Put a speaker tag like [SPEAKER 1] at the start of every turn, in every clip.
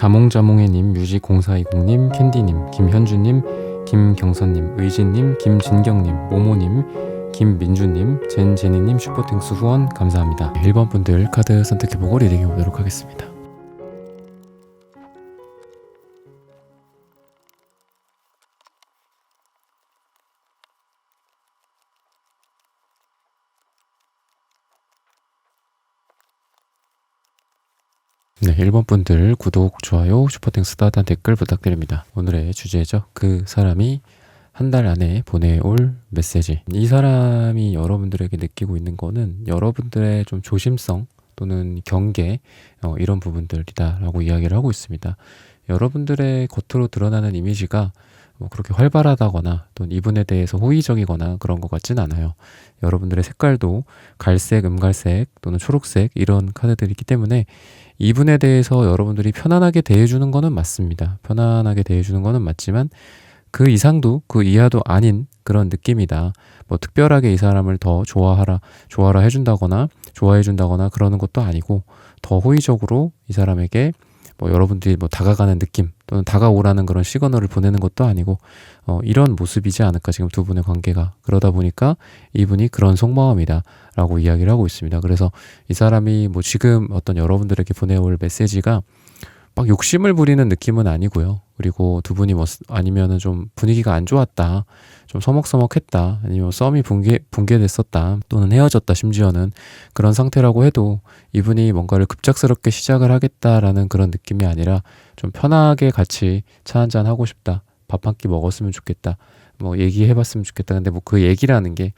[SPEAKER 1] 자몽자몽해님, 뮤직0420님, 캔디님, 김현주님, 김경선님, 의진님, 김진경님, 모모님, 김민주님, 젠제니님 슈퍼땡스 후원 감사합니다. 1번 분들 카드 선택해보고 리딩해 보도록 하겠습니다. 네, 1번 분들 구독, 좋아요, 슈퍼땡스 따뜻한 댓글 부탁드립니다. 오늘의 주제죠. 그 사람이 한 달 안에 보내올 메시지. 이 사람이 여러분들에게 느끼고 있는 거는 여러분들의 좀 조심성 또는 경계 이런 부분들이다 라고 이야기를 하고 있습니다. 여러분들의 겉으로 드러나는 이미지가 그렇게 활발하다거나 또는 이분에 대해서 호의적이거나 그런 것 같진 않아요. 여러분들의 색깔도 갈색, 음갈색 또는 초록색 이런 카드들이 있기 때문에 이분에 대해서 여러분들이 편안하게 대해주는 거는 맞습니다. 편안하게 대해주는 거는 맞지만 그 이상도 그 이하도 아닌 그런 느낌이다. 뭐 특별하게 이 사람을 더 좋아하라 해준다거나 좋아해준다거나 그러는 것도 아니고 더 호의적으로 이 사람에게 여러분들이 다가가는 느낌 또는 다가오라는 그런 시그널을 보내는 것도 아니고 이런 모습이지 않을까 지금 두 분의 관계가. 그러다 보니까 이분이 그런 속마음이다 라고 이야기를 하고 있습니다. 그래서 이 사람이 지금 어떤 여러분들에게 보내올 메시지가 막 욕심을 부리는 느낌은 아니고요. 그리고 두 분이 아니면은 좀 분위기가 안 좋았다, 좀 서먹서먹했다, 아니면 썸이 붕괴됐었다, 또는 헤어졌다 심지어는 그런 상태라고 해도 이분이 뭔가를 급작스럽게 시작을 하겠다라는 그런 느낌이 아니라 좀 편하게 같이 차 한잔 하고 싶다, 밥 한 끼 먹었으면 좋겠다, 얘기해봤으면 좋겠다. 근데 그 얘기라는 게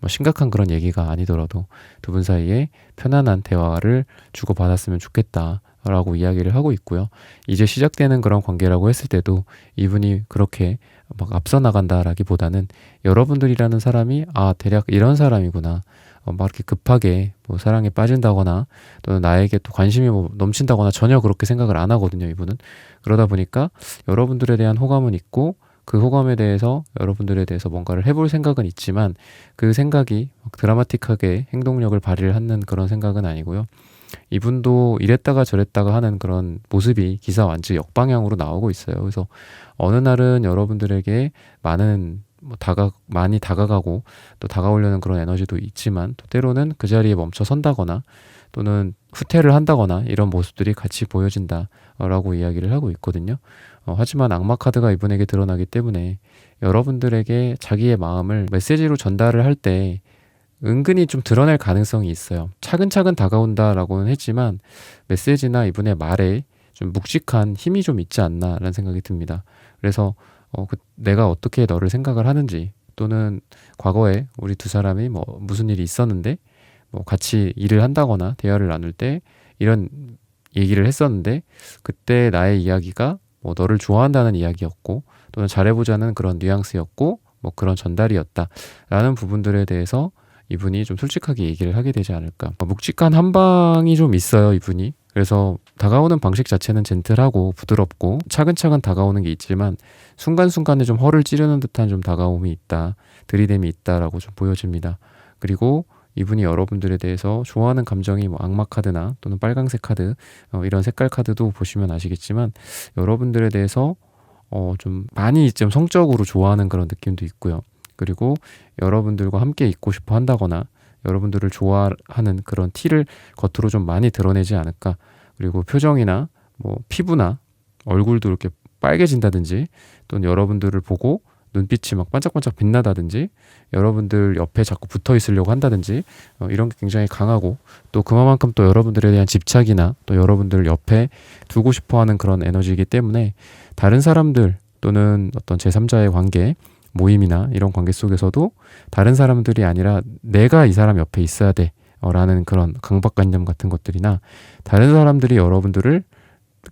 [SPEAKER 1] 심각한 그런 얘기가 아니더라도 두 분 사이에 편안한 대화를 주고받았으면 좋겠다 라고 이야기를 하고 있고요. 이제 시작되는 그런 관계라고 했을 때도 이분이 그렇게 막 앞서 나간다라기보다는 여러분들이라는 사람이 대략 이런 사람이구나, 막 이렇게 급하게 사랑에 빠진다거나 또는 나에게 또 관심이 넘친다거나 전혀 그렇게 생각을 안 하거든요. 이분은. 그러다 보니까 여러분들에 대한 호감은 있고 그 호감에 대해서 여러분들에 대해서 뭔가를 해볼 생각은 있지만 그 생각이 드라마틱하게 행동력을 발휘를 하는 그런 생각은 아니고요. 이분도 이랬다가 저랬다가 하는 그런 모습이 기사 완전 역방향으로 나오고 있어요. 그래서 어느 날은 여러분들에게 많이 다가가고 또 다가오려는 그런 에너지도 있지만 또 때로는 그 자리에 멈춰 선다거나 또는 후퇴를 한다거나 이런 모습들이 같이 보여진다라고 이야기를 하고 있거든요. 하지만 악마 카드가 이분에게 드러나기 때문에 여러분들에게 자기의 마음을 메시지로 전달을 할 때 은근히 좀 드러낼 가능성이 있어요. 차근차근 다가온다라고는 했지만 메시지나 이분의 말에 좀 묵직한 힘이 좀 있지 않나라는 생각이 듭니다. 그래서 내가 어떻게 너를 생각을 하는지 또는 과거에 우리 두 사람이 무슨 일이 있었는데 같이 일을 한다거나 대화를 나눌 때 이런 얘기를 했었는데 그때 나의 이야기가 너를 좋아한다는 이야기였고 또는 잘해보자는 그런 뉘앙스였고 그런 전달이었다라는 부분들에 대해서 이분이 좀 솔직하게 얘기를 하게 되지 않을까. 묵직한 한방이 좀 있어요, 이분이. 그래서 다가오는 방식 자체는 젠틀하고 부드럽고 차근차근 다가오는 게 있지만 순간순간에 좀 허를 찌르는 듯한 좀 다가옴이 있다, 들이댐이 있다라고 좀 보여집니다. 그리고 이분이 여러분들에 대해서 좋아하는 감정이 악마 카드나 또는 빨강색 카드 이런 색깔 카드도 보시면 아시겠지만 여러분들에 대해서 좀 많이 좀 성적으로 좋아하는 그런 느낌도 있고요. 그리고 여러분들과 함께 있고 싶어 한다거나 여러분들을 좋아하는 그런 티를 겉으로 좀 많이 드러내지 않을까. 그리고 표정이나 피부나 얼굴도 이렇게 빨개진다든지 또는 여러분들을 보고 눈빛이 막 반짝반짝 빛나다든지 여러분들 옆에 자꾸 붙어 있으려고 한다든지 이런 게 굉장히 강하고 또 그만큼 또 여러분들에 대한 집착이나 또 여러분들 옆에 두고 싶어 하는 그런 에너지이기 때문에 다른 사람들 또는 어떤 제3자의 관계 모임이나 이런 관계 속에서도 다른 사람들이 아니라 내가 이 사람 옆에 있어야 돼 라는 그런 강박관념 같은 것들이나 다른 사람들이 여러분들을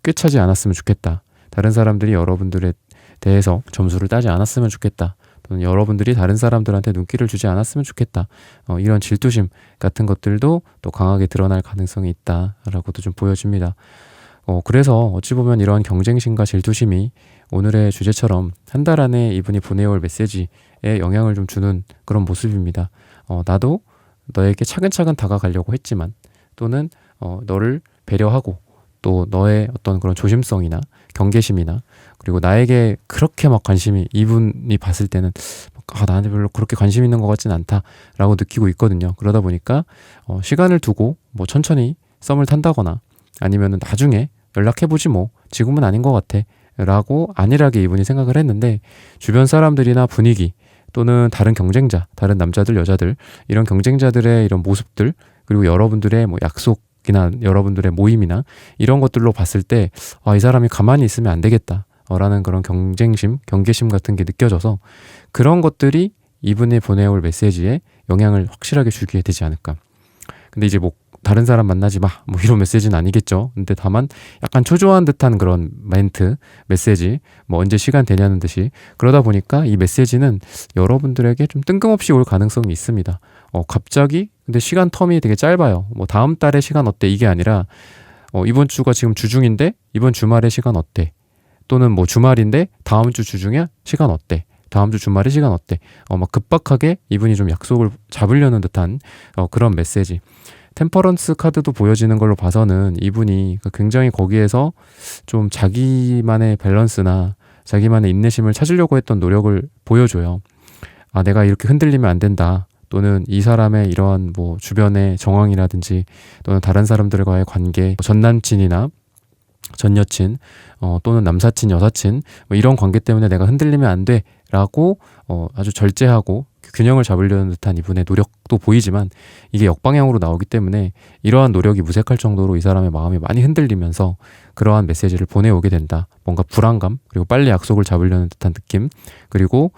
[SPEAKER 1] 꿰차지 않았으면 좋겠다, 다른 사람들이 여러분들에 대해서 점수를 따지 않았으면 좋겠다, 또는 여러분들이 다른 사람들한테 눈길을 주지 않았으면 좋겠다, 이런 질투심 같은 것들도 또 강하게 드러날 가능성이 있다라고도 좀 보여집니다. 그래서 어찌 보면 이런 경쟁심과 질투심이 오늘의 주제처럼 한 달 안에 이분이 보내올 메시지에 영향을 좀 주는 그런 모습입니다. 나도 너에게 차근차근 다가가려고 했지만 또는 너를 배려하고 또 너의 어떤 그런 조심성이나 경계심이나 그리고 나에게 그렇게 막 관심이 이분이 봤을 때는 나한테 별로 그렇게 관심 있는 것 같진 않다라고 느끼고 있거든요. 그러다 보니까 시간을 두고 뭐 천천히 썸을 탄다거나 아니면은 나중에 연락해보지 뭐 지금은 아닌 것 같아 라고 안일하게 이분이 생각을 했는데 주변 사람들이나 분위기 또는 다른 경쟁자, 다른 남자들, 여자들 이런 경쟁자들의 이런 모습들 그리고 여러분들의 뭐 약속이나 여러분들의 모임이나 이런 것들로 봤을 때 이 사람이 가만히 있으면 안 되겠다 라는 그런 경쟁심, 경계심 같은 게 느껴져서 그런 것들이 이분이 보내올 메시지에 영향을 확실하게 주게 되지 않을까. 근데 이제 뭐 다른 사람 만나지 마 뭐 이런 메시지는 아니겠죠. 근데 다만 약간 초조한 듯한 그런 멘트, 메시지 뭐 언제 시간 되냐는 듯이 그러다 보니까 이 메시지는 여러분들에게 좀 뜬금없이 올 가능성이 있습니다. 갑자기 근데 시간 텀이 되게 짧아요. 뭐 다음 달에 시간 어때 이게 아니라 이번 주가 지금 주중인데 이번 주말에 시간 어때? 또는 뭐 주말인데 다음 주 주중에 시간 어때? 다음 주 주말에 시간 어때? 막 급박하게 이분이 좀 약속을 잡으려는 듯한 그런 메시지. 템퍼런스 카드도 보여지는 걸로 봐서는 이분이 굉장히 거기에서 좀 자기만의 밸런스나 자기만의 인내심을 찾으려고 했던 노력을 보여줘요. 내가 이렇게 흔들리면 안 된다. 또는 이 사람의 이러한 뭐 주변의 정황이라든지 또는 다른 사람들과의 관계, 전 남친이나 전 여친 또는 남사친, 여사친 뭐 이런 관계 때문에 내가 흔들리면 안 돼라고 아주 절제하고 균형을 잡으려는 듯한 이분의 노력도 보이지만 이게 역방향으로 나오기 때문에 이러한 노력이 무색할 정도로 이 사람의 마음이 많이 흔들리면서 그러한 메시지를 보내오게 된다. 뭔가 불안감 그리고 빨리 약속을 잡으려는 듯한 느낌 그리고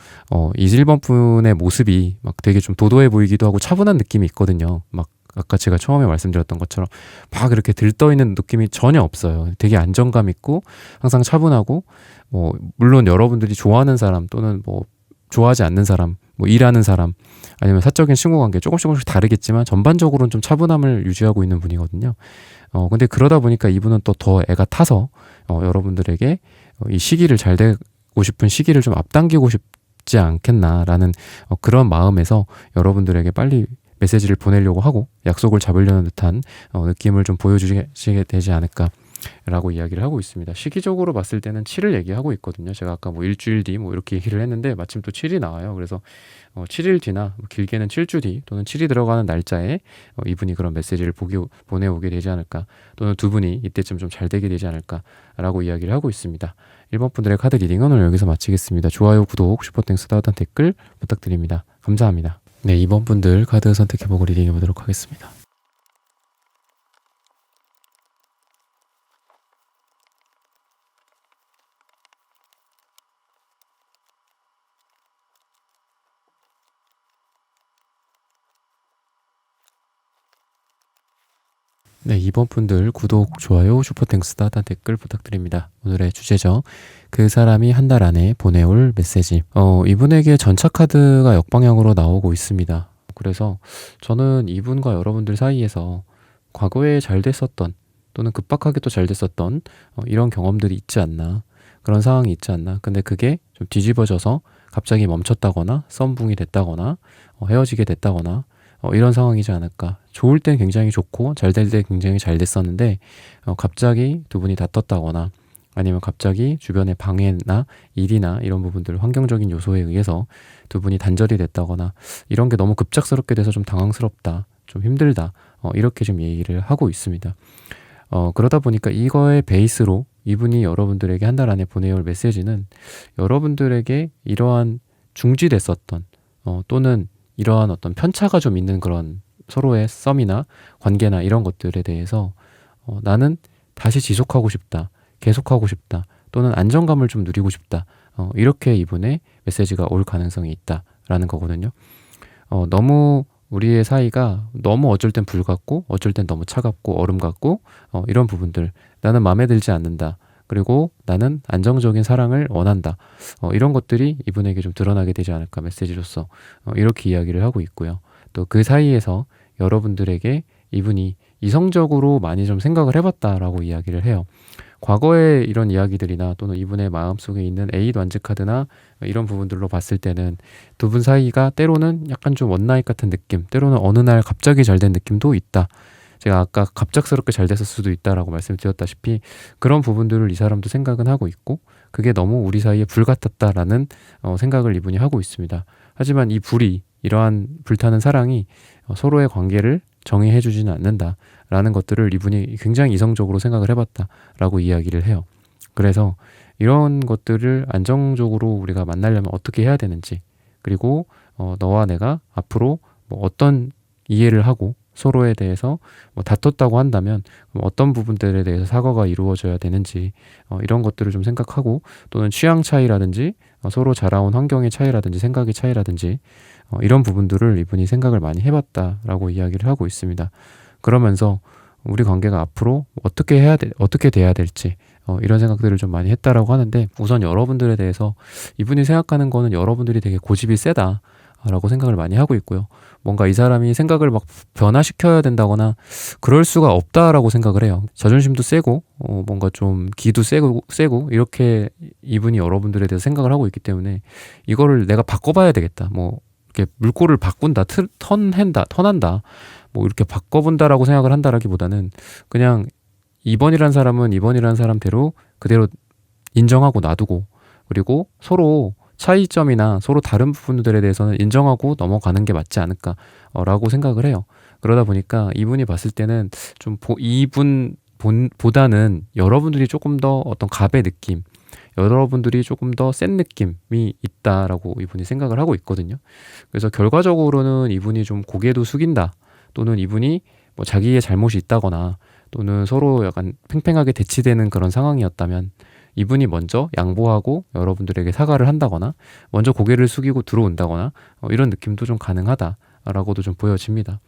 [SPEAKER 1] 이 1번 분의 모습이 막 되게 좀 도도해 보이기도 하고 차분한 느낌이 있거든요. 막 아까 제가 처음에 말씀드렸던 것처럼 막 이렇게 들떠있는 느낌이 전혀 없어요. 되게 안정감 있고 항상 차분하고 물론 여러분들이 좋아하는 사람 또는 뭐 좋아하지 않는 사람 뭐 일하는 사람 아니면 사적인 친구 관계 조금씩 다르겠지만 전반적으로는 좀 차분함을 유지하고 있는 분이거든요. 근데 그러다 보니까 이분은 또 더 애가 타서 여러분들에게 이 시기를 잘 되고 싶은 시기를 좀 앞당기고 싶지 않겠나라는 그런 마음에서 여러분들에게 빨리 메시지를 보내려고 하고 약속을 잡으려는 듯한 느낌을 좀 보여주시게 되지 않을까 라고 이야기를 하고 있습니다. 시기적으로 봤을 때는 7을 얘기하고 있거든요. 제가 아까 뭐 일주일 뒤 뭐 이렇게 얘기를 했는데 마침 또 7이 나와요. 그래서 7일 뒤나 뭐 길게는 7주 뒤 또는 7이 들어가는 날짜에 이분이 그런 메시지를 보내오게 되지 않을까 또는 두 분이 이때쯤 좀 잘 되게 되지 않을까 라고 이야기를 하고 있습니다. 1번 분들의 카드 리딩은 오늘 여기서 마치겠습니다. 좋아요, 구독, 슈퍼땡스, 따뜻한 댓글 부탁드립니다. 감사합니다. 네, 2번 분들 카드 선택해보고 리딩해보도록 하겠습니다. 네, 2번 분들 구독, 좋아요, 슈퍼땡스, 따뜻한 댓글 부탁드립니다. 오늘의 주제죠. 그 사람이 한 달 안에 보내올 메시지. 이분에게 전차 카드가 역방향으로 나오고 있습니다. 그래서 저는 이분과 여러분들 사이에서 과거에 잘 됐었던 또는 급박하게 또 잘 됐었던 이런 경험들이 있지 않나. 그런 상황이 있지 않나. 근데 그게 좀 뒤집어져서 갑자기 멈췄다거나 썸붕이 됐다거나 헤어지게 됐다거나 이런 상황이지 않을까. 좋을 땐 굉장히 좋고 잘 될 때 굉장히 잘 됐었는데 갑자기 두 분이 다퉜다거나 아니면 갑자기 주변의 방해나 일이나 이런 부분들 환경적인 요소에 의해서 두 분이 단절이 됐다거나 이런 게 너무 급작스럽게 돼서 좀 당황스럽다, 좀 힘들다 이렇게 좀 얘기를 하고 있습니다. 그러다 보니까 이거의 베이스로 이분이 여러분들에게 한 달 안에 보내올 메시지는 여러분들에게 이러한 중지됐었던 또는 이러한 어떤 편차가 좀 있는 그런 서로의 썸이나 관계나 이런 것들에 대해서 나는 다시 지속하고 싶다, 계속하고 싶다, 또는 안정감을 좀 누리고 싶다. 이렇게 이분의 메시지가 올 가능성이 있다라는 거거든요. 너무 우리의 사이가 너무 어쩔 땐 불 같고 어쩔 땐 너무 차갑고 얼음 같고 이런 부분들 나는 마음에 들지 않는다. 그리고 나는 안정적인 사랑을 원한다. 이런 것들이 이분에게 좀 드러나게 되지 않을까 메시지로서 이렇게 이야기를 하고 있고요. 또 그 사이에서 여러분들에게 이분이 이성적으로 많이 좀 생각을 해봤다라고 이야기를 해요. 과거의 이런 이야기들이나 또는 이분의 마음속에 있는 에잇 완즈 카드나 이런 부분들로 봤을 때는 두 분 사이가 때로는 약간 좀 원나잇 같은 느낌, 때로는 어느 날 갑자기 잘 된 느낌도 있다. 제가 아까 갑작스럽게 잘 됐을 수도 있다라고 말씀드렸다시피 그런 부분들을 이 사람도 생각은 하고 있고 그게 너무 우리 사이에 불같았다라는 생각을 이분이 하고 있습니다. 하지만 이 불이 이러한 불타는 사랑이 서로의 관계를 정의해 주지는 않는다라는 것들을 이분이 굉장히 이성적으로 생각을 해봤다라고 이야기를 해요. 그래서 이런 것들을 안정적으로 우리가 만나려면 어떻게 해야 되는지, 그리고 너와 내가 앞으로 뭐 어떤 이해를 하고 서로에 대해서 뭐 다퉜다고 한다면 어떤 부분들에 대해서 사과가 이루어져야 되는지 이런 것들을 좀 생각하고, 또는 취향 차이라든지 서로 자라온 환경의 차이라든지 생각의 차이라든지 이런 부분들을 이분이 생각을 많이 해봤다라고 이야기를 하고 있습니다. 그러면서 우리 관계가 앞으로 어떻게 돼야 될지 이런 생각들을 좀 많이 했다라고 하는데, 우선 여러분들에 대해서 이분이 생각하는 거는 여러분들이 되게 고집이 세다 라고 생각을 많이 하고 있고요. 뭔가 이 사람이 생각을 막 변화시켜야 된다거나 그럴 수가 없다라고 생각을 해요. 자존심도 세고 뭔가 좀 기도 세고 이렇게 이분이 여러분들에 대해서 생각을 하고 있기 때문에 이거를 내가 바꿔봐야 되겠다, 뭐 이렇게 물꼬를 바꾼다, 턴한다 뭐 이렇게 바꿔본다라고 생각을 한다라기보다는 그냥 이번이란 사람은 이번이란 사람대로 그대로 인정하고 놔두고, 그리고 서로 차이점이나 서로 다른 부분들에 대해서는 인정하고 넘어가는 게 맞지 않을까라고 생각을 해요. 그러다 보니까 이분이 봤을 때는 좀 보다는 여러분들이 조금 더 어떤 갑의 느낌, 여러분들이 조금 더 센 느낌이 있다라고 이분이 생각을 하고 있거든요. 그래서 결과적으로는 이분이 좀 고개도 숙인다, 또는 이분이 뭐 자기의 잘못이 있다거나 또는 서로 약간 팽팽하게 대치되는 그런 상황이었다면 이분이 먼저 양보하고 여러분들에게 사과를 한다거나 먼저 고개를 숙이고 들어온다거나 이런 느낌도 좀 가능하다라고도 좀 보여집니다.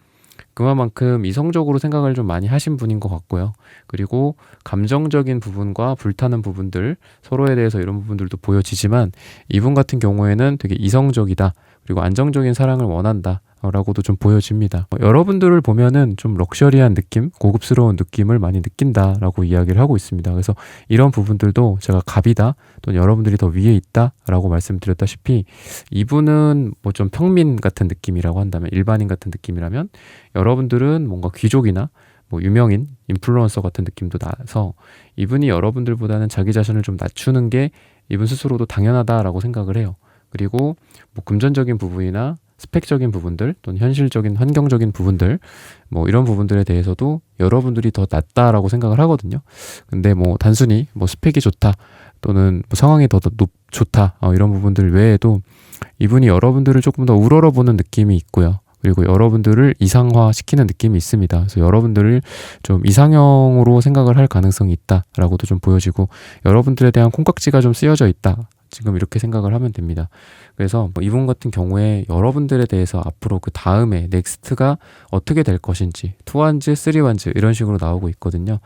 [SPEAKER 1] 그만큼 이성적으로 생각을 좀 많이 하신 분인 것 같고요. 그리고 감정적인 부분과 불타는 부분들, 서로에 대해서 이런 부분들도 보여지지만 이분 같은 경우에는 되게 이성적이다, 그리고 안정적인 사랑을 원한다 라고도 좀 보여집니다. 여러분들을 보면은 좀 럭셔리한 느낌, 고급스러운 느낌을 많이 느낀다라고 이야기를 하고 있습니다. 그래서 이런 부분들도 제가 갑이다, 또는 여러분들이 더 위에 있다라고 말씀드렸다시피 이분은 뭐 좀 평민 같은 느낌이라고 한다면, 일반인 같은 느낌이라면 여러분들은 뭔가 귀족이나 뭐 유명인, 인플루언서 같은 느낌도 나서 이분이 여러분들보다는 자기 자신을 좀 낮추는 게 이분 스스로도 당연하다라고 생각을 해요. 그리고 뭐 금전적인 부분이나 스펙적인 부분들, 또는 현실적인 환경적인 부분들, 뭐 이런 부분들에 대해서도 여러분들이 더 낫다라고 생각을 하거든요. 근데 뭐 단순히 뭐 스펙이 좋다, 또는 뭐 상황이 더 좋다 이런 부분들 외에도 이분이 여러분들을 조금 더 우러러보는 느낌이 있고요. 그리고 여러분들을 이상화 시키는 느낌이 있습니다. 그래서 여러분들을 좀 이상형으로 생각을 할 가능성이 있다라고도 좀 보여지고, 여러분들에 대한 콩깍지가 좀 쓰여져 있다, 지금 이렇게 생각을 하면 됩니다. 그래서 뭐 이분 같은 경우에 여러분들에 대해서 앞으로 그 다음에 넥스트가 어떻게 될 것인지 2완즈, 3완즈 이런 식으로 나오고 있거든요.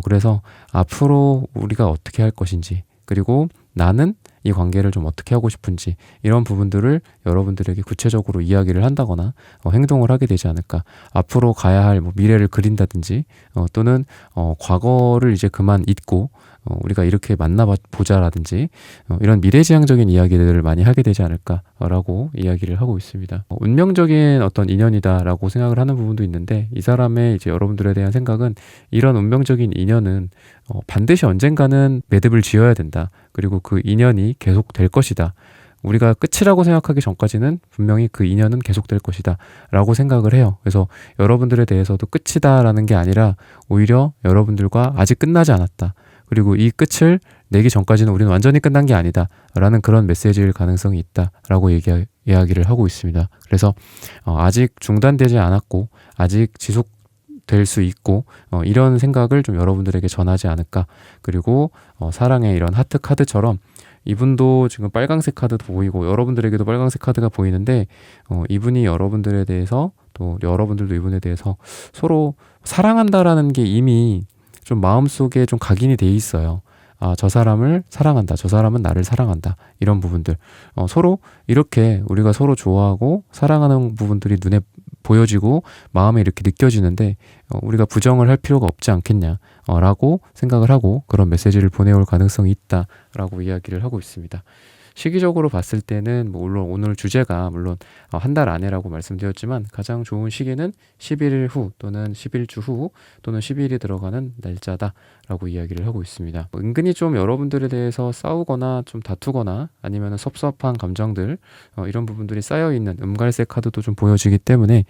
[SPEAKER 1] 그래서 앞으로 우리가 어떻게 할 것인지, 그리고 나는 이 관계를 좀 어떻게 하고 싶은지 이런 부분들을 여러분들에게 구체적으로 이야기를 한다거나 행동을 하게 되지 않을까. 앞으로 가야 할 뭐 미래를 그린다든지 또는 과거를 이제 그만 잊고 우리가 이렇게 만나보자라든지 이런 미래지향적인 이야기들을 많이 하게 되지 않을까라고 이야기를 하고 있습니다. 운명적인 어떤 인연이다라고 생각을 하는 부분도 있는데, 이 사람의 이제 여러분들에 대한 생각은 이런 운명적인 인연은 반드시 언젠가는 매듭을 지어야 된다, 그리고 그 인연이 계속될 것이다, 우리가 끝이라고 생각하기 전까지는 분명히 그 인연은 계속될 것이다 라고 생각을 해요. 그래서 여러분들에 대해서도 끝이다 라는 게 아니라 오히려 여러분들과 아직 끝나지 않았다, 그리고 이 끝을 내기 전까지는 우리는 완전히 끝난 게 아니다 라는 그런 메시지일 가능성이 있다 라고 이야기를 하고 있습니다. 그래서 아직 중단되지 않았고 아직 지속될 수 있고 이런 생각을 좀 여러분들에게 전하지 않을까. 그리고 사랑의 이런 하트 카드처럼 이분도 지금 빨강색 카드도 보이고 여러분들에게도 빨강색 카드가 보이는데, 이분이 여러분들에 대해서, 또 여러분들도 이분에 대해서 서로 사랑한다라는 게 이미 좀 마음속에 좀 각인이 돼 있어요. 아, 저 사람을 사랑한다, 저 사람은 나를 사랑한다, 이런 부분들 서로 이렇게 우리가 서로 좋아하고 사랑하는 부분들이 눈에 보여지고 마음에 이렇게 느껴지는데 우리가 부정을 할 필요가 없지 않겠냐 라고 생각을 하고 그런 메시지를 보내올 가능성이 있다라고 이야기를 하고 있습니다. 시기적으로 봤을 때는 뭐 물론 오늘 주제가 물론 한 달 안에라고 말씀드렸지만 가장 좋은 시기는 11일 후 또는 11주 후 또는 10일이 들어가는 날짜다라고 이야기를 하고 있습니다. 은근히 좀 여러분들에 대해서 싸우거나 좀 다투거나 아니면 섭섭한 감정들 이런 부분들이 쌓여있는 음갈색 카드도 좀 보여지기 때문에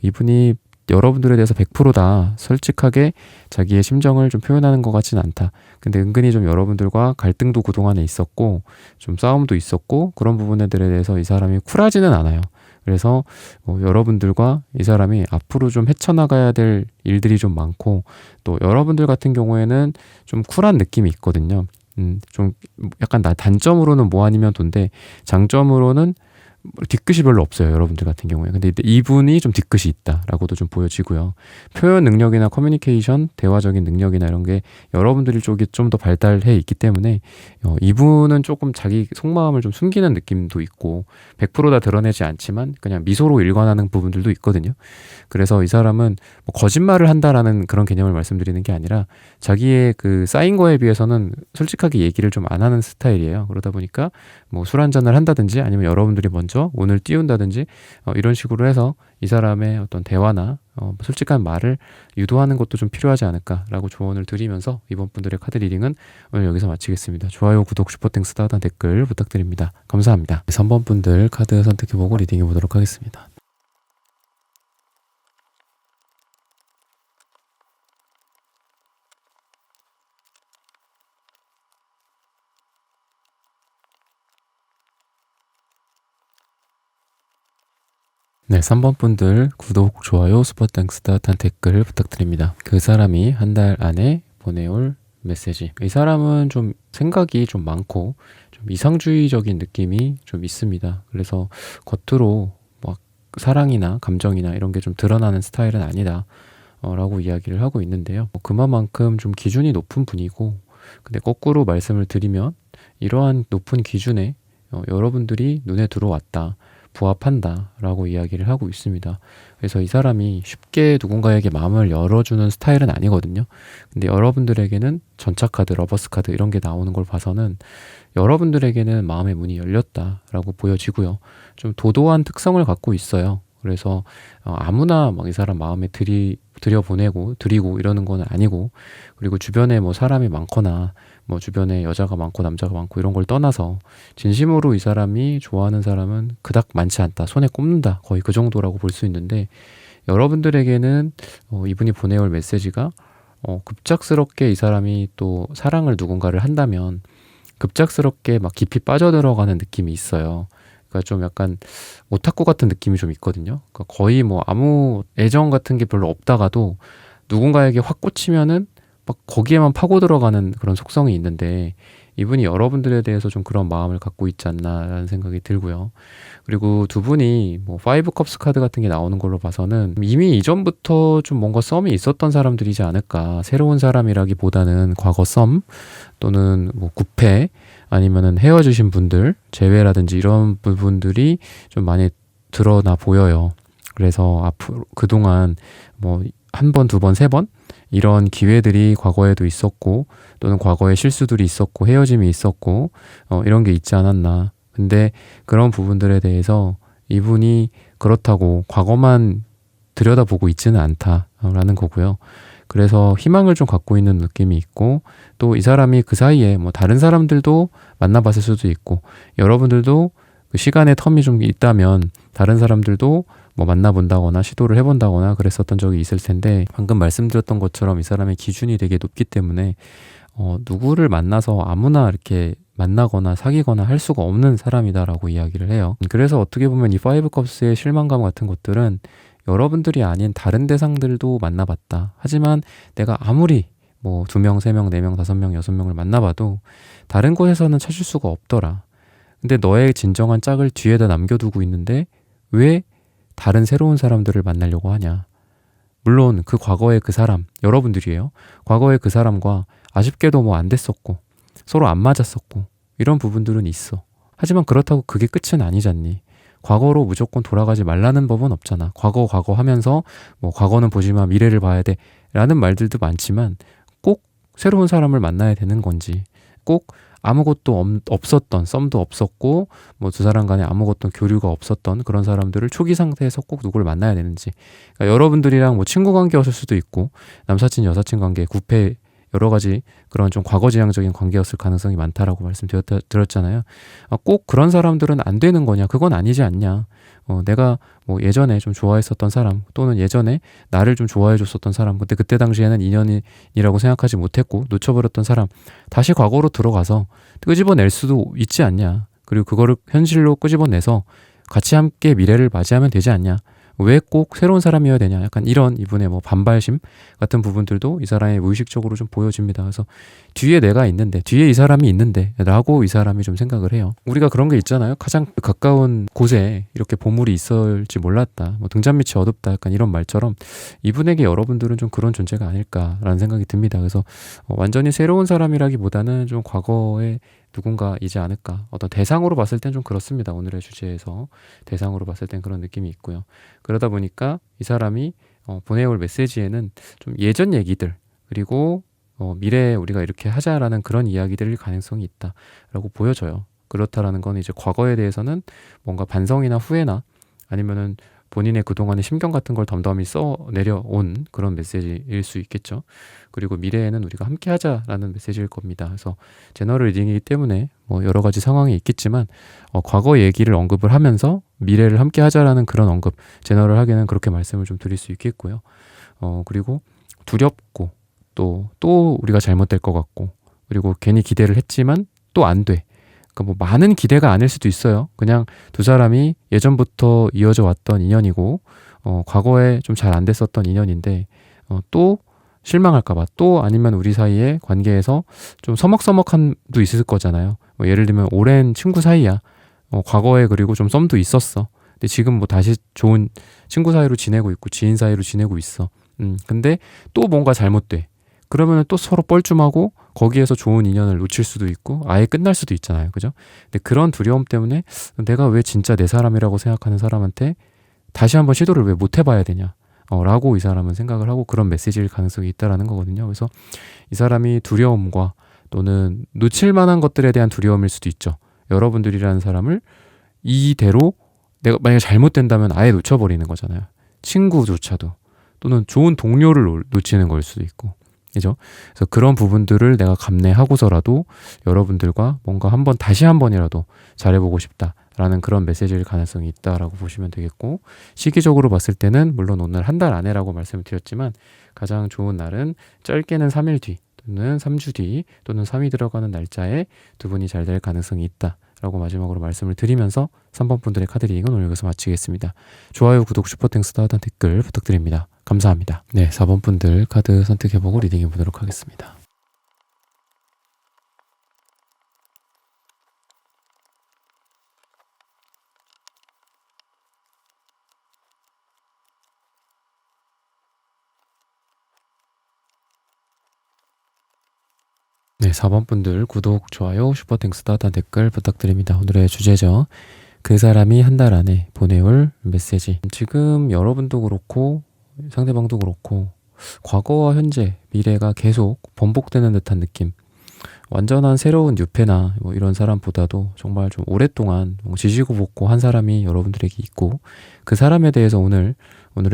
[SPEAKER 1] 이분이 여러분들에 대해서 100%다 솔직하게 자기의 심정을 좀 표현하는 것 같진 않다. 근데 은근히 좀 여러분들과 갈등도 그동안에 있었고 좀 싸움도 있었고 그런 부분들에 대해서 이 사람이 쿨하지는 않아요. 그래서 여러분들과 이 사람이 앞으로 좀 헤쳐나가야 될 일들이 좀 많고 또 여러분들 같은 경우에는 좀 쿨한 느낌이 있거든요. 좀 약간 단점으로는 뭐 아니면 돈데 장점으로는 뒤끝이 별로 없어요. 여러분들 같은 경우에. 근데 이분이 좀 뒤끝이 있다라고도 좀 보여지고요. 표현 능력이나 커뮤니케이션, 대화적인 능력이나 이런 게 여러분들 쪽이 좀 더 발달해 있기 때문에 이분은 조금 자기 속마음을 좀 숨기는 느낌도 있고 100%다 드러내지 않지만 그냥 미소로 일관하는 부분들도 있거든요. 그래서 이 사람은 뭐 거짓말을 한다라는 그런 개념을 말씀드리는 게 아니라 자기의 그 쌓인 거에 비해서는 솔직하게 얘기를 좀 안 하는 스타일이에요. 그러다 보니까 뭐 술 한잔을 한다든지 아니면 여러분들이 먼저 오늘 띄운다든지 이런 식으로 해서 이 사람의 어떤 대화나 솔직한 말을 유도하는 것도 좀 필요하지 않을까라고 조언을 드리면서 이번 분들의 카드 리딩은 오늘 여기서 마치겠습니다. 좋아요, 구독, 슈퍼땡스, 따뜻한 댓글 부탁드립니다. 감사합니다. 3번 분들 카드 선택해보고 리딩해 보도록 하겠습니다. 네, 3번 분들 구독, 좋아요, 슈퍼땡스, 따뜻한 댓글 부탁드립니다. 그 사람이 한 달 안에 보내올 메시지. 이 사람은 좀 생각이 좀 많고 좀 이상주의적인 느낌이 좀 있습니다. 그래서 겉으로 막 사랑이나 감정이나 이런 게 좀 드러나는 스타일은 아니다 라고 이야기를 하고 있는데요. 그만큼 좀 기준이 높은 분이고 근데 거꾸로 말씀을 드리면 이러한 높은 기준에 여러분들이 눈에 들어왔다. 부합한다 라고 이야기를 하고 있습니다. 그래서 이 사람이 쉽게 누군가에게 마음을 열어주는 스타일은 아니거든요. 근데 여러분들에게는 전차카드, 러버스카드 이런 게 나오는 걸 봐서는 여러분들에게는 마음의 문이 열렸다 라고 보여지고요. 좀 도도한 특성을 갖고 있어요. 그래서 아무나 막 이 사람 마음에 들여보내고 드리고 이러는 건 아니고 그리고 주변에 뭐 사람이 많거나 뭐 주변에 여자가 많고 남자가 많고 이런 걸 떠나서 진심으로 이 사람이 좋아하는 사람은 그닥 많지 않다. 손에 꼽는다. 거의 그 정도라고 볼 수 있는데 여러분들에게는 이분이 보내올 메시지가 급작스럽게 이 사람이 또 사랑을 누군가를 한다면 급작스럽게 막 깊이 빠져들어가는 느낌이 있어요. 그러니까 좀 약간 오타쿠 같은 느낌이 좀 있거든요. 그러니까 거의 뭐 아무 애정 같은 게 별로 없다가도 누군가에게 확 꽂히면은 막 거기에만 파고 들어가는 그런 속성이 있는데 이분이 여러분들에 대해서 좀 그런 마음을 갖고 있지 않나라는 생각이 들고요. 그리고 두 분이 뭐 5컵스 카드 같은 게 나오는 걸로 봐서는 이미 이전부터 좀 뭔가 썸이 있었던 사람들이지 않을까. 새로운 사람이라기보다는 과거 썸 또는 뭐 구패 아니면은 헤어지신 분들 재회라든지 이런 부분들이 좀 많이 드러나 보여요. 그래서 앞으로 그동안 뭐 한 번, 두 번, 세 번 이런 기회들이 과거에도 있었고 또는 과거에 실수들이 있었고 헤어짐이 있었고 이런 게 있지 않았나. 근데 그런 부분들에 대해서 이분이 그렇다고 과거만 들여다보고 있지는 않다라는 거고요. 그래서 희망을 좀 갖고 있는 느낌이 있고 또 이 사람이 그 사이에 뭐 다른 사람들도 만나봤을 수도 있고 여러분들도 그 시간의 텀이 좀 있다면 다른 사람들도 뭐 만나본다거나 시도를 해본다거나 그랬었던 적이 있을 텐데 방금 말씀드렸던 것처럼 이 사람의 기준이 되게 높기 때문에 누구를 만나서 아무나 이렇게 만나거나 사귀거나 할 수가 없는 사람이다라고 이야기를 해요. 그래서 어떻게 보면 이 5컵스의 실망감 같은 것들은 여러분들이 아닌 다른 대상들도 만나봤다. 하지만 내가 아무리 뭐 2명, 3명, 4명, 5명, 6명을 만나봐도 다른 곳에서는 찾을 수가 없더라. 근데 너의 진정한 짝을 뒤에다 남겨두고 있는데 왜 다른 새로운 사람들을 만나려고 하냐. 물론 그 과거의 그 사람, 여러분들이에요. 과거의 그 사람과 아쉽게도 뭐 안 됐었고 서로 안 맞았었고 이런 부분들은 있어. 하지만 그렇다고 그게 끝은 아니잖니. 과거로 무조건 돌아가지 말라는 법은 없잖아. 과거 하면서 뭐 과거는 보지 마, 미래를 봐야 돼 라는 말들도 많지만 꼭 새로운 사람을 만나야 되는 건지 꼭 아무것도 없었던, 썸도 없었고 뭐 두 사람 간에 아무것도 교류가 없었던 그런 사람들을 초기 상태에서 꼭 누구를 만나야 되는지, 그러니까 여러분들이랑 뭐 친구 관계였을 수도 있고 남사친 여사친 관계, 구패 여러 가지 그런 좀 과거지향적인 관계였을 가능성이 많다라고 말씀드렸잖아요. 꼭 그런 사람들은 안 되는 거냐? 그건 아니지 않냐? 내가 뭐 예전에 좀 좋아했었던 사람, 또는 예전에 나를 좀 좋아해 줬었던 사람, 근데 그때 당시에는 인연이라고 생각하지 못했고 놓쳐버렸던 사람, 다시 과거로 들어가서 끄집어낼 수도 있지 않냐? 그리고 그거를 현실로 끄집어내서 같이 함께 미래를 맞이하면 되지 않냐? 왜 꼭 새로운 사람이어야 되냐? 약간 이런 이분의 뭐 반발심 같은 부분들도 이 사람의 무의식적으로 좀 보여집니다. 그래서 뒤에 내가 있는데, 뒤에 이 사람이 있는데 라고 이 사람이 좀 생각을 해요. 우리가 그런 게 있잖아요. 가장 가까운 곳에 이렇게 보물이 있을지 몰랐다, 뭐 등잔밑이 어둡다, 약간 이런 말처럼 이분에게 여러분들은 좀 그런 존재가 아닐까라는 생각이 듭니다. 그래서 완전히 새로운 사람이라기보다는 좀 과거에 누군가이지 않을까. 어떤 대상으로 봤을 땐 좀 그렇습니다. 오늘의 주제에서 대상으로 봤을 땐 그런 느낌이 있고요. 그러다 보니까 이 사람이 보내올 메시지에는 좀 예전 얘기들, 그리고 미래에 우리가 이렇게 하자라는 그런 이야기들일 가능성이 있다라고 보여져요. 그렇다라는 건 이제 과거에 대해서는 뭔가 반성이나 후회나 아니면은 본인의 그동안의 심경 같은 걸 덤덤히 써 내려온 그런 메시지일 수 있겠죠. 그리고 미래에는 우리가 함께 하자라는 메시지일 겁니다. 그래서 제너럴 리딩이기 때문에 뭐 여러 가지 상황이 있겠지만 과거 얘기를 언급을 하면서 미래를 함께 하자라는 그런 언급, 제너럴하게는 그렇게 말씀을 좀 드릴 수 있겠고요. 그리고 두렵고 또 우리가 잘못될 것 같고, 그리고 괜히 기대를 했지만 또 안 돼. 뭐 많은 기대가 아닐 수도 있어요. 그냥 두 사람이 예전부터 이어져 왔던 인연이고 과거에 좀 잘 안 됐었던 인연인데 또 실망할까봐, 또 아니면 우리 사이의 관계에서 좀 서먹서먹함도 있을 거잖아요. 뭐 예를 들면 오랜 친구 사이야. 과거에 그리고 좀 썸도 있었어. 근데 지금 뭐 다시 좋은 친구 사이로 지내고 있고 지인 사이로 지내고 있어. 근데 또 뭔가 잘못돼. 그러면 또 서로 뻘쭘하고 거기에서 좋은 인연을 놓칠 수도 있고 아예 끝날 수도 있잖아요. 그죠? 근데 그런 두려움 때문에 내가 왜 진짜 내 사람이라고 생각하는 사람한테 다시 한번 시도를 왜 못 해봐야 되냐? 라고 이 사람은 생각을 하고 그런 메시지일 가능성이 있다라는 거거든요. 그래서 이 사람이 두려움과 또는 놓칠 만한 것들에 대한 두려움일 수도 있죠. 여러분들이라는 사람을 이대로 내가 만약에 잘못된다면 아예 놓쳐버리는 거잖아요. 친구조차도, 또는 좋은 동료를 놓치는 걸 수도 있고. 그죠? 그래서 그런 부분들을 내가 감내하고서라도 여러분들과 뭔가 다시 한 번이라도 잘해보고 싶다라는 그런 메시지일 가능성이 있다라고 보시면 되겠고, 시기적으로 봤을 때는 물론 오늘 한 달 안에라고 말씀을 드렸지만 가장 좋은 날은 짧게는 3일 뒤 또는 3주 뒤 또는 3이 들어가는 날짜에 두 분이 잘 될 가능성이 있다라고 마지막으로 말씀을 드리면서 3번 분들의 카드 리딩은 오늘 여기서 마치겠습니다. 좋아요, 구독, 슈퍼땡스, 따뜻한 댓글 부탁드립니다. 감사합니다. 네, 4번 분들 카드 선택해보고 리딩해 보도록 하겠습니다. 네, 4번 분들 구독, 좋아요, 슈퍼땡스, 따뜻한 댓글 부탁드립니다. 오늘의 주제죠. 그 사람이 한 달 안에 보내올 메시지. 지금 여러분도 그렇고 상대방도 그렇고 과거와 현재, 미래가 계속 번복되는 듯한 느낌. 완전한 새로운 뉴페나 뭐 이런 사람보다도 정말 좀 오랫동안 지지고 볶고 한 사람이 여러분들에게 있고, 그 사람에 대해서 오늘의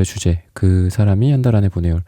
[SPEAKER 1] 주제, 그 사람이 한 달 안에 보내올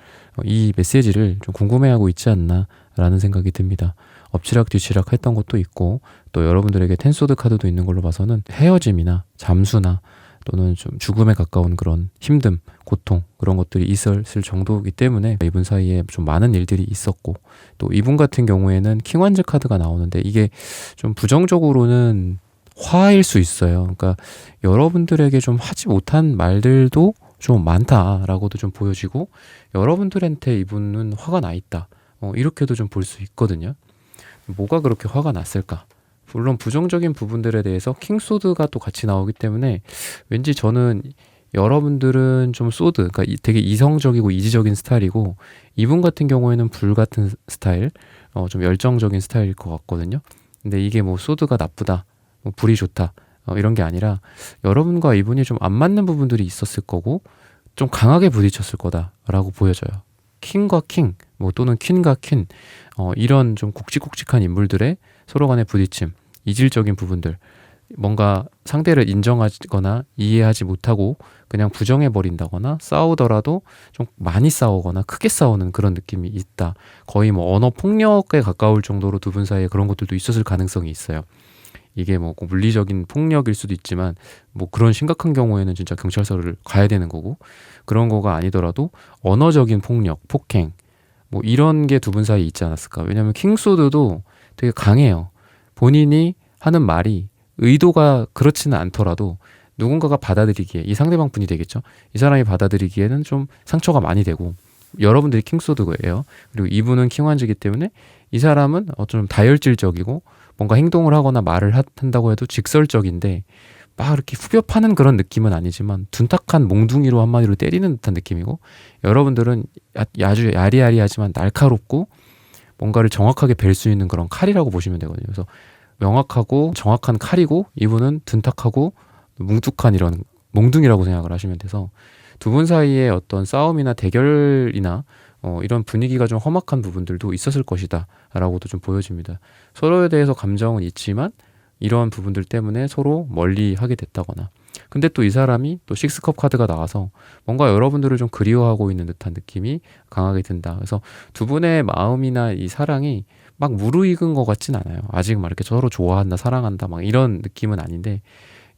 [SPEAKER 1] 이 메시지를 좀 궁금해하고 있지 않나 라는 생각이 듭니다. 엎치락 뒤치락 했던 것도 있고, 또 여러분들에게 텐소드 카드도 있는 걸로 봐서는 헤어짐이나 잠수나 또는 좀 죽음에 가까운 그런 힘듦, 고통, 그런 것들이 있었을 정도이기 때문에 이분 사이에 좀 많은 일들이 있었고, 또 이분 같은 경우에는 킹완즈 카드가 나오는데 이게 좀 부정적으로는 화일 수 있어요. 그러니까 여러분들에게 좀 하지 못한 말들도 좀 많다라고도 좀 보여지고, 여러분들한테 이분은 화가 나 있다, 이렇게도 좀 볼 수 있거든요. 뭐가 그렇게 화가 났을까? 물론 부정적인 부분들에 대해서 킹소드가 또 같이 나오기 때문에 왠지 저는 여러분들은 좀 소드, 그러니까 되게 이성적이고 이지적인 스타일이고, 이분 같은 경우에는 불 같은 스타일, 좀 열정적인 스타일일 것 같거든요. 근데 이게 뭐 소드가 나쁘다, 뭐 불이 좋다, 이런 게 아니라 여러분과 이분이 좀 안 맞는 부분들이 있었을 거고 좀 강하게 부딪혔을 거다라고 보여져요. 킹과 킹, 뭐 또는 퀸과 퀸, 이런 좀 굵직굵직한 인물들의 서로 간의 부딪힘, 이질적인 부분들, 뭔가 상대를 인정하거나 이해하지 못하고 그냥 부정해버린다거나 싸우더라도 좀 많이 싸우거나 크게 싸우는 그런 느낌이 있다. 거의 뭐 언어 폭력에 가까울 정도로 두 분 사이에 그런 것들도 있었을 가능성이 있어요. 이게 뭐 꼭 물리적인 폭력일 수도 있지만 뭐 그런 심각한 경우에는 진짜 경찰서를 가야 되는 거고, 그런 거가 아니더라도 언어적인 폭력, 폭행 뭐 이런 게 두 분 사이에 있지 않았을까. 왜냐하면 킹소드도 되게 강해요. 본인이 하는 말이 의도가 그렇지는 않더라도 누군가가 받아들이기에, 이 상대방 분이 되겠죠. 이 사람이 받아들이기에는 좀 상처가 많이 되고, 여러분들이 킹소드예요. 그리고 이분은 킹완즈이기 때문에 이 사람은 좀 다혈질적이고 뭔가 행동을 하거나 말을 한다고 해도 직설적인데 막 이렇게 후벼 파는 그런 느낌은 아니지만 둔탁한 몽둥이로 한마디로 때리는 듯한 느낌이고, 여러분들은 아주 야리야리하지만 날카롭고 뭔가를 정확하게 벨 수 있는 그런 칼이라고 보시면 되거든요. 그래서 명확하고 정확한 칼이고, 이분은 둔탁하고 뭉툭한 이런 몽둥이라고 생각을 하시면 돼서 두 분 사이에 어떤 싸움이나 대결이나 이런 분위기가 좀 험악한 부분들도 있었을 것이다 라고도 좀 보여집니다. 서로에 대해서 감정은 있지만 이러한 부분들 때문에 서로 멀리 하게 됐다거나, 근데 또 이 사람이 또 식스컵 카드가 나와서 뭔가 여러분들을 좀 그리워하고 있는 듯한 느낌이 강하게 든다. 그래서 두 분의 마음이나 이 사랑이 막 무르익은 것 같진 않아요. 아직 막 이렇게 서로 좋아한다, 사랑한다 막 이런 느낌은 아닌데,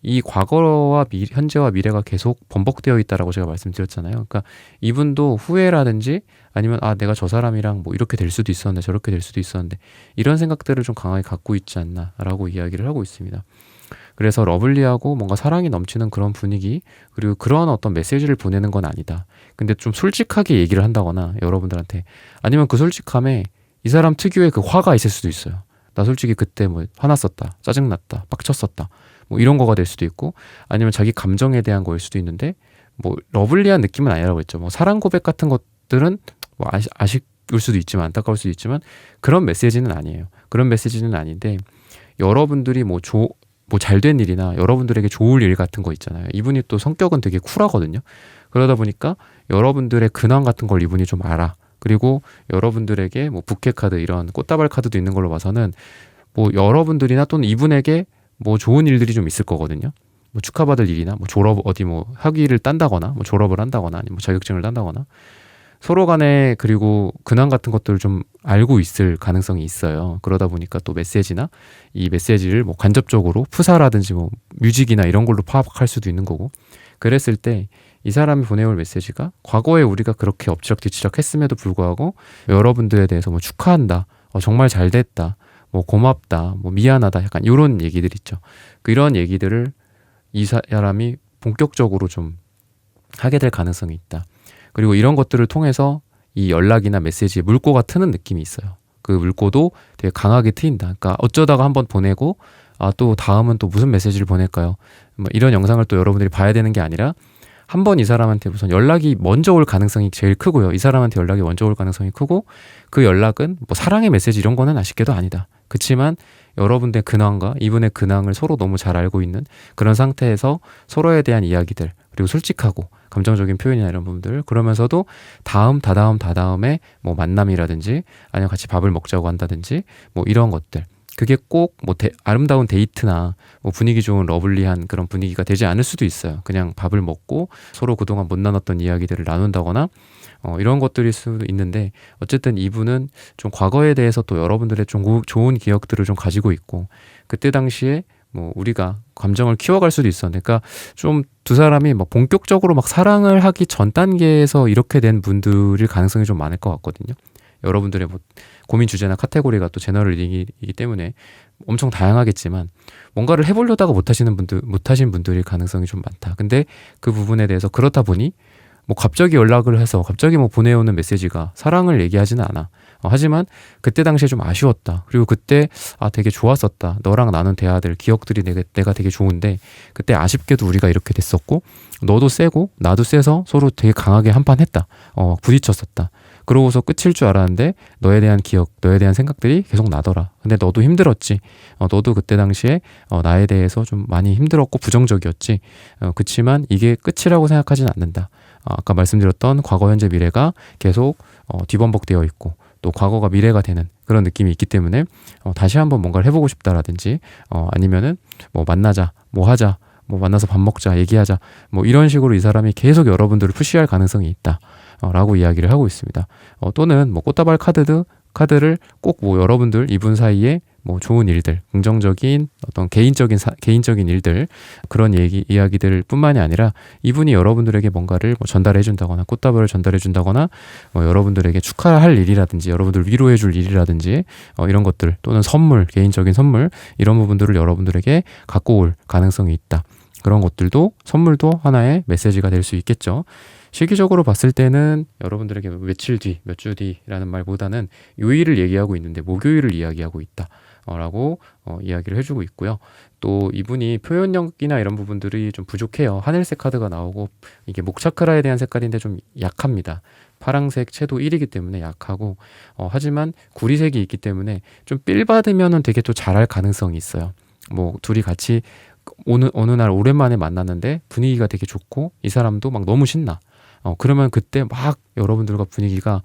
[SPEAKER 1] 이 과거와 현재와 미래가 계속 번복되어 있다라고 제가 말씀드렸잖아요. 그러니까 이분도 후회라든지 아니면 내가 저 사람이랑 뭐 이렇게 될 수도 있었는데 저렇게 될 수도 있었는데 이런 생각들을 좀 강하게 갖고 있지 않나라고 이야기를 하고 있습니다. 그래서 러블리하고 뭔가 사랑이 넘치는 그런 분위기, 그리고 그런 어떤 메시지를 보내는 건 아니다. 근데 좀 솔직하게 얘기를 한다거나 여러분들한테, 아니면 그 솔직함에 이 사람 특유의 그 화가 있을 수도 있어요. 나 솔직히 그때 뭐 화났었다, 짜증났다, 빡쳤었다 뭐 이런 거가 될 수도 있고, 아니면 자기 감정에 대한 거일 수도 있는데, 뭐 러블리한 느낌은 아니라고 했죠. 뭐 사랑 고백 같은 것들은 뭐 아쉬울 수도 있지만 안타까울 수도 있지만 그런 메시지는 아니에요. 그런 메시지는 아닌데, 여러분들이 뭐 잘된 일이나 여러분들에게 좋을 일 같은 거 있잖아요. 이분이 또 성격은 되게 쿨하거든요. 그러다 보니까 여러분들의 근황 같은 걸 이분이 좀 알아. 그리고 여러분들에게 뭐 부케 카드, 이런 꽃다발 카드도 있는 걸로 봐서는 뭐 여러분들이나 또는 이분에게 뭐 좋은 일들이 좀 있을 거거든요. 뭐 축하받을 일이나 뭐 졸업, 어디 뭐 학위를 딴다거나 뭐 졸업을 한다거나 아니면 뭐 자격증을 딴다거나 서로 간에, 그리고 근황 같은 것들을 좀 알고 있을 가능성이 있어요. 그러다 보니까 또 메시지나 이 메시지를 뭐 간접적으로 푸사라든지 뭐 뮤직이나 이런 걸로 파악할 수도 있는 거고, 그랬을 때 이 사람이 보내올 메시지가 과거에 우리가 그렇게 엎치락뒤치락 했음에도 불구하고 여러분들에 대해서 뭐 축하한다, 정말 잘 됐다, 뭐 고맙다, 뭐 미안하다, 약간 이런 얘기들 있죠. 이런 얘기들을 이 사람이 본격적으로 좀 하게 될 가능성이 있다. 그리고 이런 것들을 통해서 이 연락이나 메시지에 물꼬가 트는 느낌이 있어요. 그 물꼬도 되게 강하게 트인다. 그러니까 어쩌다가 한번 보내고 또 다음은 또 무슨 메시지를 보낼까요? 뭐 이런 영상을 또 여러분들이 봐야 되는 게 아니라, 한 번 이 사람한테 우선 연락이 먼저 올 가능성이 제일 크고요. 이 사람한테 연락이 먼저 올 가능성이 크고, 그 연락은 뭐 사랑의 메시지 이런 거는 아쉽게도 아니다. 그치만 여러분의 근황과 이분의 근황을 서로 너무 잘 알고 있는 그런 상태에서 서로에 대한 이야기들, 그리고 솔직하고 감정적인 표현이나 이런 부분들, 그러면서도 다다음에 뭐 만남이라든지 아니면 같이 밥을 먹자고 한다든지 뭐 이런 것들, 그게 꼭 뭐 아름다운 데이트나 뭐 분위기 좋은 러블리한 그런 분위기가 되지 않을 수도 있어요. 그냥 밥을 먹고 서로 그동안 못 나눴던 이야기들을 나눈다거나 이런 것들일 수도 있는데, 어쨌든 이분은 좀 과거에 대해서 또 여러분들의 좀 좋은 기억들을 좀 가지고 있고, 그때 당시에 뭐 우리가 감정을 키워갈 수도 있었는데, 그러니까 좀 두 사람이 막 본격적으로 막 사랑을 하기 전 단계에서 이렇게 된 분들일 가능성이 좀 많을 것 같거든요. 여러분들의 뭐 고민 주제나 카테고리가 또 제너럴 리딩이기 때문에 엄청 다양하겠지만, 뭔가를 해보려다가 못하신 분들일 가능성이 좀 많다. 근데 그 부분에 대해서 그렇다 보니 뭐 갑자기 연락을 해서 갑자기 뭐 보내오는 메시지가 사랑을 얘기하지는 않아. 하지만 그때 당시에 좀 아쉬웠다. 그리고 그때 되게 좋았었다. 너랑 나눈 대화들, 기억들이 내가 되게 좋은데 그때 아쉽게도 우리가 이렇게 됐었고, 너도 세고 나도 세서 서로 되게 강하게 한판 했다. 부딪혔었다. 그러고서 끝일 줄 알았는데 너에 대한 기억, 너에 대한 생각들이 계속 나더라. 근데 너도 힘들었지. 너도 그때 당시에 나에 대해서 좀 많이 힘들었고 부정적이었지. 그치만 이게 끝이라고 생각하지는 않는다. 아까 말씀드렸던 과거, 현재, 미래가 계속 뒤범벅되어 있고, 또 과거가 미래가 되는 그런 느낌이 있기 때문에 다시 한번 뭔가를 해보고 싶다라든지 아니면은 뭐 만나자, 뭐 하자, 뭐 만나서 밥 먹자, 얘기하자, 뭐 이런 식으로 이 사람이 계속 여러분들을 푸시할 가능성이 있다 라고 이야기를 하고 있습니다. 또는 뭐 꽃다발 카드를 꼭 뭐 여러분들 이분 사이에 뭐 좋은 일들, 긍정적인 어떤 개인적인 일들, 그런 이야기들 뿐만이 아니라 이분이 여러분들에게 뭔가를 뭐 전달해 준다거나 꽃다발을 전달해 준다거나 뭐 여러분들에게 축하할 일이라든지 여러분들 위로해 줄 일이라든지 이런 것들, 또는 선물, 개인적인 선물, 이런 부분들을 여러분들에게 갖고 올 가능성이 있다. 그런 것들도, 선물도 하나의 메시지가 될 수 있겠죠. 시기적으로 봤을 때는 여러분들에게 며칠 뒤, 몇 주 뒤라는 말보다는 요일을 얘기하고 있는데 목요일을 이야기하고 있다 라고 이야기를 해주고 있고요. 또 이분이 표현력이나 이런 부분들이 좀 부족해요. 하늘색 카드가 나오고 이게 목차크라에 대한 색깔인데 좀 약합니다. 파랑색 채도 1이기 때문에 약하고 하지만 구리색이 있기 때문에 좀 삘 받으면은 되게 또 잘할 가능성이 있어요. 뭐 둘이 같이 어느 날 오랜만에 만났는데 분위기가 되게 좋고 이 사람도 막 너무 신나. 그러면 그때 막 여러분들과 분위기가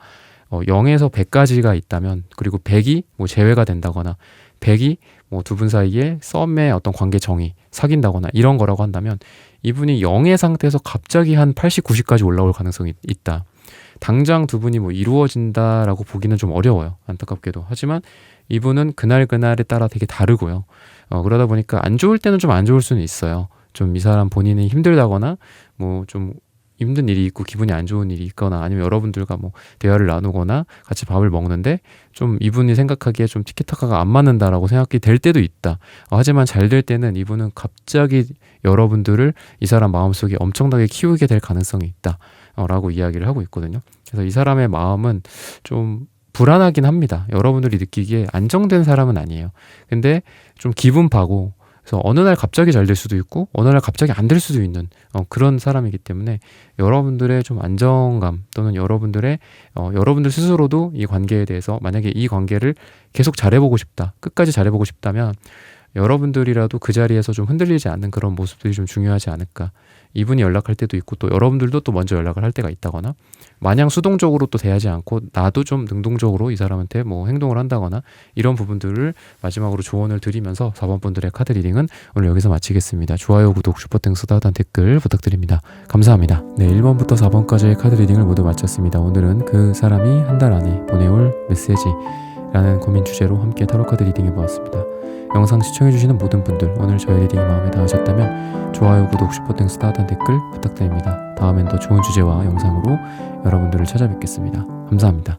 [SPEAKER 1] 0에서 100까지가 있다면, 그리고 100이 뭐 제외가 된다거나 100이 뭐 두 분 사이에 썸의 어떤 관계 정의, 사귄다거나 이런 거라고 한다면, 이분이 0의 상태에서 갑자기 한 80, 90까지 올라올 가능성이 있다. 당장 두 분이 뭐 이루어진다라고 보기는 좀 어려워요. 안타깝게도. 하지만 이분은 그날그날에 따라 되게 다르고요. 그러다 보니까 안 좋을 때는 좀 안 좋을 수는 있어요. 좀 이 사람 본인이 힘들다거나 뭐 좀 힘든 일이 있고 기분이 안 좋은 일이 있거나, 아니면 여러분들과 뭐 대화를 나누거나 같이 밥을 먹는데 좀 이분이 생각하기에 좀 티키타카가 안 맞는다라고 생각이 될 때도 있다. 하지만 잘 될 때는 이분은 갑자기 여러분들을 이 사람 마음속에 엄청나게 키우게 될 가능성이 있다 라고 이야기를 하고 있거든요. 그래서 이 사람의 마음은 좀 불안하긴 합니다. 여러분들이 느끼기에 안정된 사람은 아니에요. 근데 좀 기분파고, 그래서 어느 날 갑자기 잘 될 수도 있고 어느 날 갑자기 안 될 수도 있는 그런 사람이기 때문에, 여러분들의 좀 안정감, 또는 여러분들 스스로도 이 관계에 대해서, 만약에 이 관계를 계속 잘해보고 싶다, 끝까지 잘해보고 싶다면 여러분들이라도 그 자리에서 좀 흔들리지 않는 그런 모습들이 좀 중요하지 않을까. 이분이 연락할 때도 있고 또 여러분들도 또 먼저 연락을 할 때가 있다거나, 마냥 수동적으로 또 대하지 않고 나도 좀 능동적으로 이 사람한테 뭐 행동을 한다거나, 이런 부분들을 마지막으로 조언을 드리면서 4번 분들의 카드 리딩은 오늘 여기서 마치겠습니다. 좋아요, 구독, 슈퍼땡스, 따뜻한 댓글 부탁드립니다. 감사합니다. 네, 1번부터 4번까지의 카드 리딩을 모두 마쳤습니다. 오늘은 그 사람이 한 달 안에 보내올 메시지라는 고민 주제로 함께 타로 카드 리딩 해보았습니다. 영상 시청해주시는 모든 분들, 오늘 저희 리딩이 마음에 닿으셨다면 좋아요, 구독, 슈퍼땡스, 따뜻한 댓글 부탁드립니다. 다음엔 더 좋은 주제와 영상으로 여러분들을 찾아뵙겠습니다. 감사합니다.